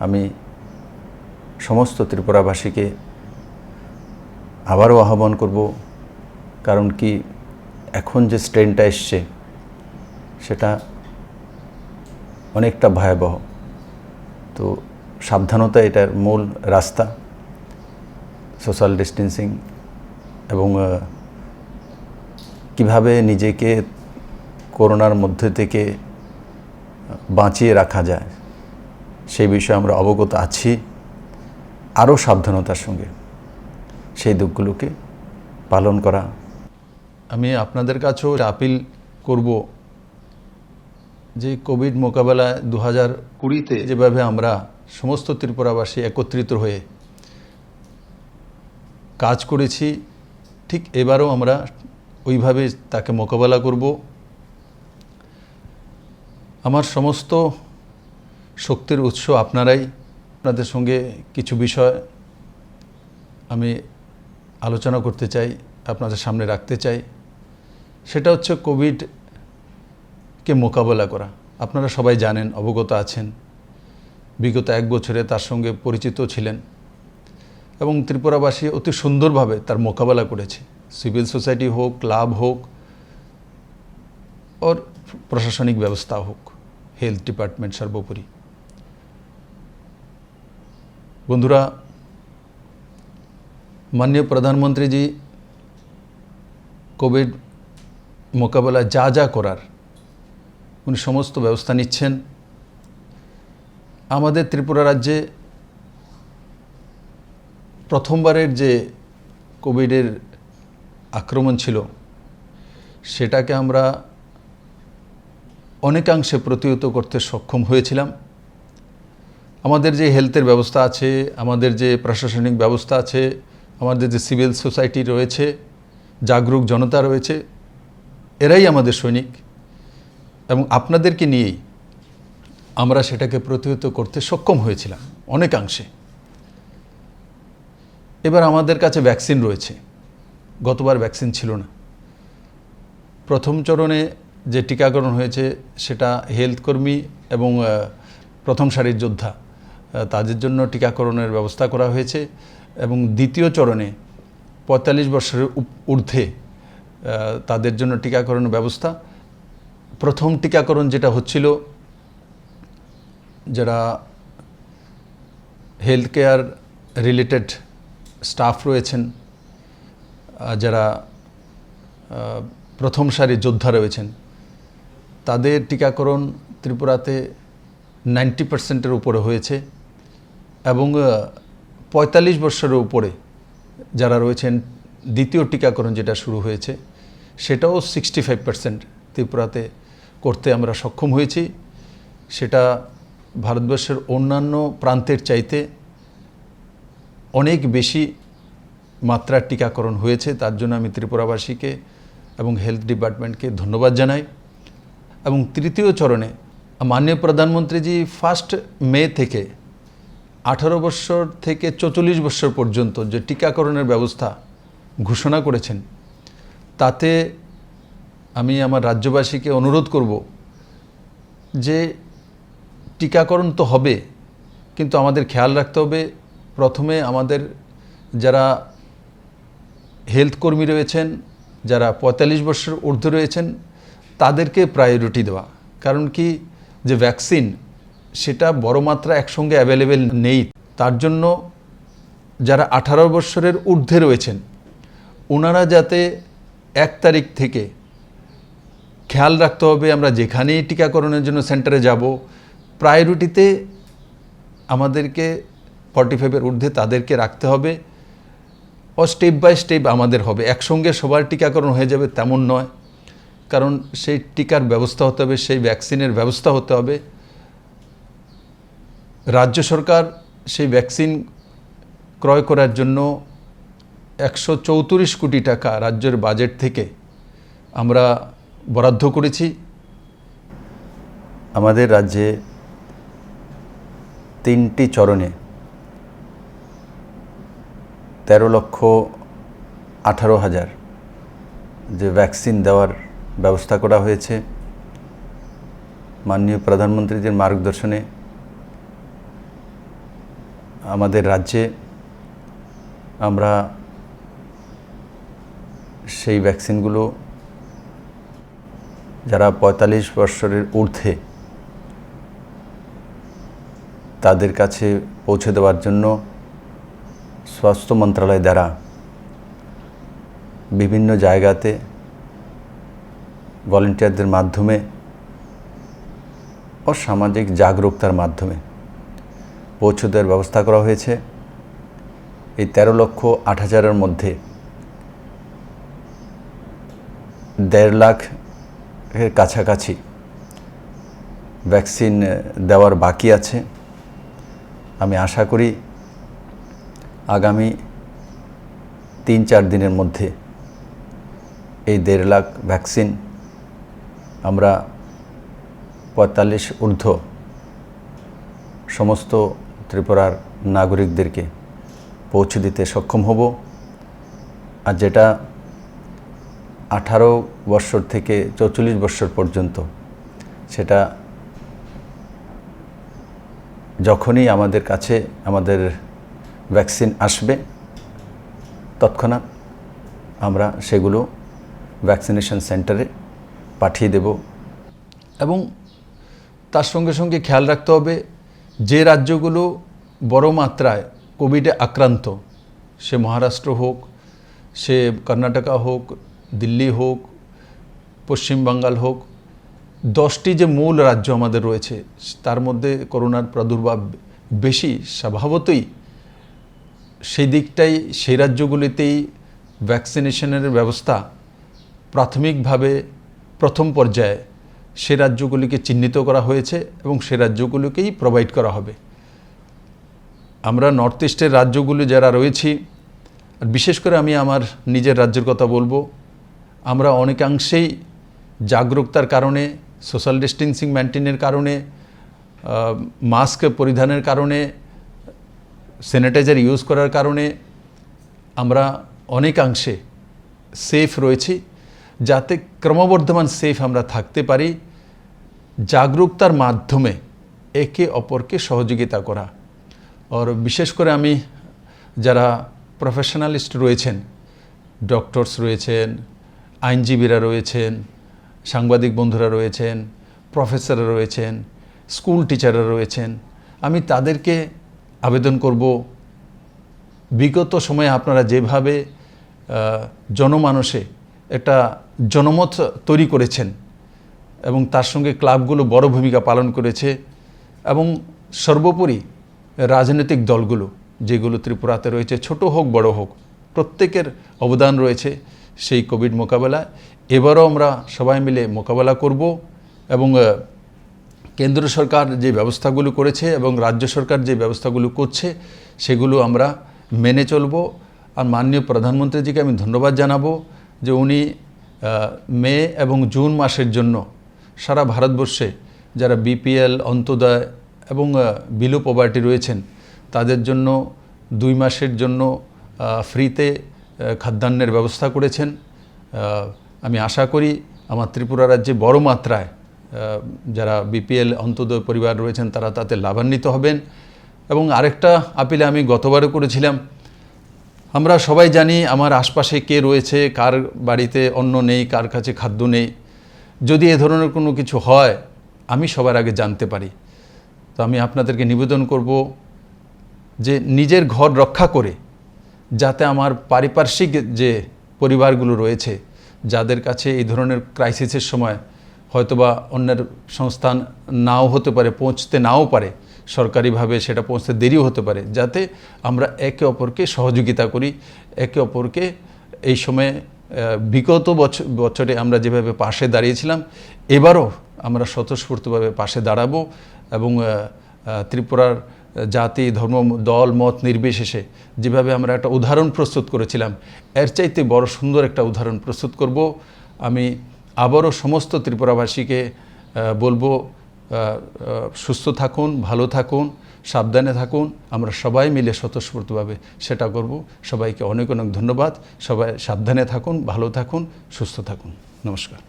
আমি সমস্ত ত্রিপুরাবাসীকে আবারও আহ্বান করব, কারণ কি এখন যে স্ট্রেনটা এসছে সেটা অনেকটা ভয়াবহ। তো সাবধানতা এটার মূল রাস্তা, সোশ্যাল ডিস্টেন্সিং এবং কিভাবে নিজেকে করোনার মধ্যে থেকে বাঁচিয়ে রাখা যায় সেই বিষয়ে আমরা অবগত আছি। আরও সাবধানতার সঙ্গে সেই দিকগুলোকে পালন করা। আমি আপনাদের কাছেও আপিল করব যে কোভিড মোকাবেলায় 2020-তে যেভাবে আমরা সমস্ত ত্রিপুরাবাসী একত্রিত হয়ে কাজ করেছি, ঠিক এবারও আমরা ওইভাবে তাকে মোকাবেলা করব। আমার সমস্ত শক্তির উৎস আপনারাই। আপনাদের সঙ্গে কিছু বিষয় আমি আলোচনা করতে চাই, আপনাদের সামনে রাখতে চাই। সেটা হচ্ছে কোভিডকে মোকাবেলা করা। আপনারা সবাই জানেন, অবগত আছেন, বিগত 1 বছরে তার সঙ্গে পরিচিত ছিলেন এবং ত্রিপুরাবাসী অতি সুন্দরভাবে তার মোকাবেলা করেছে। সিভিল সোসাইটি হোক, ক্লাব হোক, और প্রশাসনিক ব্যবস্থা হোক, হেলথ ডিপার্টমেন্ট সর্বোপরি। বন্ধুরা, মাননীয় প্রধানমন্ত্রীজি কোভিড মোকাবেলা যা যা করার উনি সমস্ত ব্যবস্থা নিচ্ছেন। আমাদের ত্রিপুরা রাজ্যে প্রথমবারের যে কোভিডের আক্রমণ ছিল সেটাকে আমরা অনেকাংশে প্রতিহত করতে সক্ষম হয়েছিলাম। আমাদের যে হেলথের ব্যবস্থা আছে, আমাদের যে প্রশাসনিক ব্যবস্থা আছে, আমাদের যে সিভিল সোসাইটি রয়েছে, জাগরুক জনতা রয়েছে, এরাই আমাদের সৈনিক এবং আপনাদেরকে নিয়েই আমরা সেটাকে প্রতিহত করতে সক্ষম হয়েছিলাম অনেকাংশে। এবার আমাদের কাছে ভ্যাকসিন রয়েছে, গতবার ভ্যাকসিন ছিল না। প্রথম চরণে যে টিকাকরণ হয়েছে সেটা হেলথ কর্মী এবং প্রথম সারির যোদ্ধা, তাদের জন্য টিকাকরণের ব্যবস্থা করা হয়েছে এবং দ্বিতীয় চরণে 45 বছরের ঊর্ধ্বে তাদের জন্য টিকাকরণের ব্যবস্থা। প্রথম টিকাকরণ যেটা হচ্ছিল, যারা হেলথ কেয়ার রিলেটেড স্টাফ রয়েছেন, যারা প্রথম সারির যোদ্ধা রয়েছেন, তাদের টিকাকরণ ত্রিপুরাতে 90%-এর উপরে হয়েছে এবং 45 বছরের উপরে যারা রয়েছেন, দ্বিতীয় টিকাকরণ যেটা শুরু হয়েছে সেটাও 65% ত্রিপুরাতে করতে আমরা সক্ষম হয়েছি। সেটা ভারতবর্ষের অন্যান্য প্রান্তের চাইতে অনেক বেশি মাত্রার টিকাকরণ হয়েছে। তার জন্য আমি ত্রিপুরাবাসীকে এবং হেলথ ডিপার্টমেন্টকে ধন্যবাদ জানাই। এবং তৃতীয় চরণে মাননীয় প্রধানমন্ত্রীজি 1 মে থেকে 18 বছর থেকে 44 বছর পর্যন্ত যে টিকাকরণের ব্যবস্থা ঘোষণা করেছেন, তাতে আমি আমার রাজ্যবাসীকে অনুরোধ করব যে টিকাকরণ তো হবে, কিন্তু আমাদের খেয়াল রাখতে হবে প্রথমে আমাদের যারা হেলথ কর্মী রয়েছেন, যারা 45 বছর ঊর্ধ্বে রয়েছেন, তাদেরকে প্রায়োরিটি দেওয়া। কারণ কি, যে ভ্যাকসিন সেটা বড় মাত্রা একসঙ্গে অ্যাভেলেবেল নেই। তার জন্য যারা 18 বছরের ঊর্ধ্বে রয়েছেন ওনারা যাতে 1 তারিখ থেকে খেয়াল রাখতে হবে, আমরা যেখানেই টিকাকরণের জন্য সেন্টারে যাব, প্রায়োরিটিতে আমাদেরকে 45-এর ঊর্ধ্বে তাদেরকে রাখতে হবে। ও স্টেপ বাই স্টেপ আমাদের হবে, একসঙ্গে সবার টিকাকরণ হয়ে যাবে তেমন নয়। কারণ সেই টিকার ব্যবস্থা হতে হবে, সেই ভ্যাকসিনের ব্যবস্থা হতে হবে। রাজ্য সরকার সেই ভ্যাকসিন ক্রয় করার জন্য 134 কোটি টাকা রাজ্যের বাজেট থেকে আমরা বরাদ্দ করেছি। আমাদের রাজ্যে 3টি চরণে 13,18,000 যে ভ্যাকসিন দেওয়ার ব্যবস্থা করা হয়েছে মাননীয় প্রধানমন্ত্রীদের মার্গদর্শনে। আমাদের রাজ্যে আমরা সেই ভ্যাকসিনগুলো যারা ৪৫ বছরের ঊর্ধ্বে তাদের কাছে পৌঁছে দেওয়ার জন্য স্বাস্থ্য মন্ত্রণালয় দ্বারা বিভিন্ন জায়গাতে ভলেন্টিয়ারদের মাধ্যমে ও সামাজিক জাগরুকতার মাধ্যমে পৌঁছে দেওয়ার ব্যবস্থা করা হয়েছে। এই ১৩,০৮,০০০-এর মধ্যে ১.৫ লাখের কাছাকাছি ভ্যাকসিন দেওয়ার বাকি আছে। আমি আশা করি আগামী ৩-৪ দিনের মধ্যে এই ১.৫ লাখ ভ্যাকসিন আমরা ৪৫ ঊর্ধ্ব সমস্ত ত্রিপুরার নাগরিকদেরকে পৌঁছে দিতে সক্ষম হব। আর যেটা 18 বছর থেকে 44 বছর পর্যন্ত, সেটা যখনই আমাদের কাছে আমাদের ভ্যাকসিন আসবে তৎক্ষণাৎ আমরা সেগুলো ভ্যাকসিনেশন সেন্টারে পাঠিয়ে দেব। এবং তার সঙ্গে সঙ্গে খেয়াল রাখতে হবে যে রাজ্যগুলো বড় মাত্রায় কোভিডে আক্রান্ত, সে মহারাষ্ট্র হোক, সে কর্ণাটকা হোক, দিল্লি হোক, পশ্চিমবাঙ্গাল হোক, 10টি যে মূল রাজ্য আমাদের রয়েছে তার মধ্যে করোনার প্রাদুর্ভাব বেশি। স্বভাবতই সেই দিকটাই, সেই রাজ্যগুলিতেই ভ্যাকসিনেশনের ব্যবস্থা প্রাথমিকভাবে প্রথম পর্যায়ে সে রাজ্যগুলিকে চিহ্নিত করা হয়েছে এবং সে রাজ্যগুলিকেই প্রোভাইড করা হবে। আমরা নর্থ ইস্টের রাজ্যগুলি যারা রয়েছি, আর বিশেষ করে আমি আমার নিজের রাজ্যের কথা বলবো, আমরা অনেকাংশেই জাগরুকতার কারণে, সোশ্যাল ডিস্টেন্সিং মেনটেনের কারণে, মাস্ক পরিধানের কারণে, স্যানিটাইজার ইউজ করার কারণে আমরা অনেকাংশে সেফ রয়েছি। যাতে ক্রমবর্ধমান সেফ আমরা থাকতে পারি, জাগরুকতার মাধ্যমে একে অপরকে সহযোগিতা করা। আর বিশেষ করে আমি যারা প্রফেশনালিস্ট রয়েছেন, ডক্টরস রয়েছেন, আইনজীবীরা রয়েছেন, সাংবাদিক বন্ধুরা রয়েছেন, প্রফেসররা রয়েছেন, স্কুল টিচাররা রয়েছেন, আমি তাদেরকে আবেদন করব, বিগত সময়ে আপনারা যেভাবে জনমানসে একটা জনমত তৈরি করেছেন এবং তার সঙ্গে ক্লাবগুলো বড় ভূমিকা পালন করেছে, এবং সর্বোপরি রাজনৈতিক দলগুলো যেগুলো ত্রিপুরাতে রয়েছে, ছোট হোক বড় হোক, প্রত্যেকের অবদান রয়েছে সেই কোভিড মোকাবেলায়। এবারও আমরা সবাই মিলে মোকাবেলা করব এবং কেন্দ্র সরকার যে ব্যবস্থাগুলো করেছে এবং রাজ্য সরকার যে ব্যবস্থাগুলো করছে সেগুলো আমরা মেনে চলব। আর মাননীয় প্রধানমন্ত্রীজিকে আমি ধন্যবাদ জানাবো যে উনি মে এবং জুন মাসের জন্য সারা ভারতবর্ষে যারা বিপিএল, অন্তোদয় এবং বিলো পভার্টি রয়েছেন তাদের জন্য 2 মাসের জন্য ফ্রিতে খাদ্যান্নের ব্যবস্থা করেছেন। আমি আশা করি আমার ত্রিপুরা রাজ্যে বড় মাত্রায় যারা বিপিএল, অন্তোদয় পরিবার রয়েছেন তারা তাতে লাভান্বিত হবেন। এবং আরেকটা আপিলে আমি গতবারও করেছিলাম, আমরা সবাই জানি আমার আশপাশে কে রয়েছে, কার বাড়িতে অন্ন নেই, কার কাছে খাদ্য নেই। যদি এ ধরনের কোনো কিছু হয় আমি সবার আগে জানতে পারি। তো আমি আপনাদেরকে নিবেদন করব যে নিজের ঘর রক্ষা করে যাতে আমার পারিপার্শ্বিক যে পরিবারগুলো রয়েছে যাদের কাছে এই ধরনের ক্রাইসিসের সময় হয়তোবা অন্যের সংস্থান নাও হতে পারে, পৌঁছতে নাও পারে, সরকারিভাবে সেটা পৌঁছতে দেরিও হতে পারে, যাতে আমরা একে অপরকে সহযোগিতা করি, একে অপরকে এই সময়ে বিগত বছরে আমরা যেভাবে পাশে দাঁড়িয়েছিলাম এবারও আমরা স্বতঃস্ফূর্তভাবে পাশে দাঁড়াবো এবং ত্রিপুরার জাতি, ধর্ম, দল, মত নির্বিশেষে যেভাবে আমরা একটা উদাহরণ প্রস্তুত করেছিলাম এর চাইতে বড় সুন্দর একটা উদাহরণ প্রস্তুত করব। আমি আবারও সমস্ত ত্রিপুরাবাসীকে বলবো সুস্থ থাকুন, ভালো থাকুন, সাবধানে থাকুন। আমরা সবাই মিলে স্বতঃস্ফূর্তভাবে সেটা করব। সবাইকে অনেক অনেক ধন্যবাদ। সবাই সাবধানে থাকুন, ভালো থাকুন, সুস্থ থাকুন। নমস্কার।